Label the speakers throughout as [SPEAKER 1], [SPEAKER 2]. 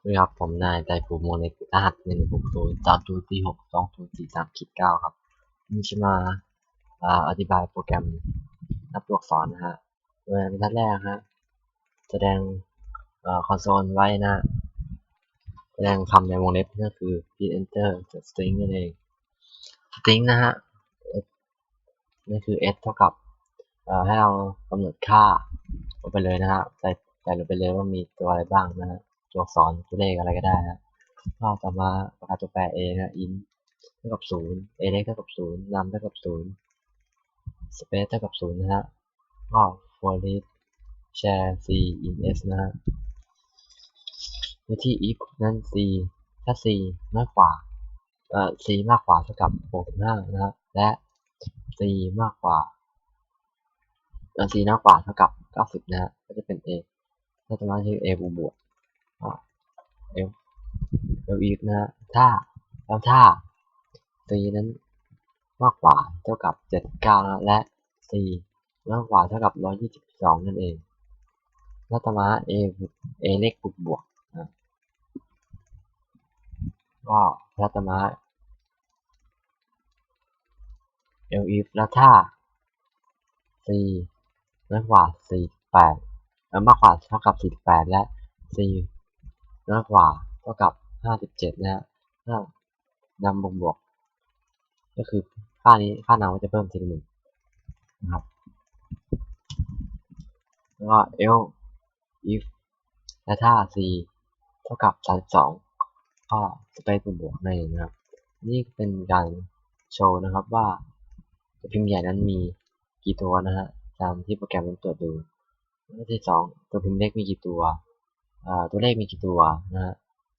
[SPEAKER 1] ด้วยครับผมนายไตรภูมิวงศ์เล็กรหัส160 3 6 2 0 4 3 9ครับนี่จะมาอธิบายโปรแกรมนับตัวอักษรนะฮะโดยบรรทัดแรกฮะแสดงคอนโซลไว้นะแสดงคำในวงเล็บนั่นคือ print enter string นั่นเอง string นะฮะนี่คือ s เท่ากับให้เรากำหนดค่าลงไปเลยนะฮะใส่ลงไปเลยว่ามีตัวอะไรบ้างนะฮะตัวอักษรตัวเลขอะไรก็ได้นะก็ต่อมาประกาศตัวแปร a นะ int เท่ากับ0 a เล็กเท่ากับ0 num เท่ากับ0 space เท่ากับ0นะฮะก็ for each share c in s นะฮะโดยที่ if นั้น c ถ้า c มากกว่าc มากกว่าเท่ากับ65นะฮะและ c มากกว่าc น้อยกว่าเท่ากับ90นะฮะก็จะเป็น a ถ้าจะมาที่ a บวกl if นะฮะถ้า c นั้นมากกว่าเท่ากับ79นะและ c น้อยกว่าเท่ากับ122นั่นเองแล้วต่อมา a เลขบวกนะก็แล้วต่อมา if แล้วถ้า c น้อยกว่า48มากกว่าเท่ากับ48และ c น้อยกว่าเท่ากับ57นะฮะถ้านำบวกก็คือค่านำก็จะเพิ่มทีละ1นะครับแล้วก็ if และถ้า c เท่ากับ32ก็จะไปบวกนั่นเองนะครับนี่เป็นการโชว์นะครับว่าตัวพิมพ์ใหญ่นั้นมีกี่ตัวนะฮะตามที่โปรแกรมมันตรวจดูแล้วที่2ตัวพิมพ์เล็กมีกี่ตัวตัวเลขมีกี่ตัวนะฮะ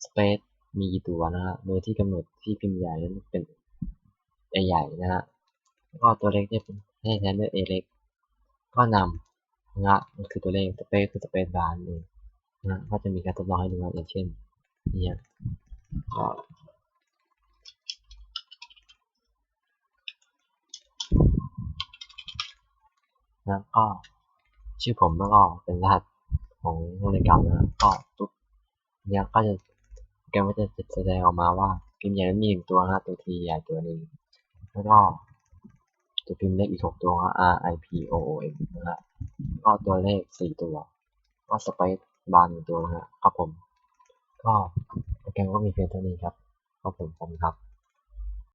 [SPEAKER 1] สเปซมีกี่ตัวนะฮะโดยที่กำหนดที่พิมพ์ใหญ่นั้นเป็น a ใหญ่นะฮะแล้วก็ตัวเล็กจะเป็นให้แทนด้วย a เล็กก็นำนะฮะมันคือตัวเลขสเปซคือสเปซบาร์นี่นะก็จะมีการทดลองให้ดูว่าอย่างเช่นนี่ก็นะก็ชื่อผมแล้วก็เป็นรหัสของโรงเรียนเก่านะก็ปุ๊บเนี่ยก็จะโปรแกรมก็จะแสดงออกมาว่าพิมพ์ใหญ่นั้นมี1ตัวนะฮะตัวทีใหญ่ตัวหนึ่งแล้วก็ตัวพิมพ์เล็กอีก6ตัวนะ R I P O O M นะฮะก็ตัวเลข4ตัวก็สเปซบาร์1ตัวนะฮะครับผมก็โปรแกรมก็มีเพียงเท่านี้ครับครับผมครับ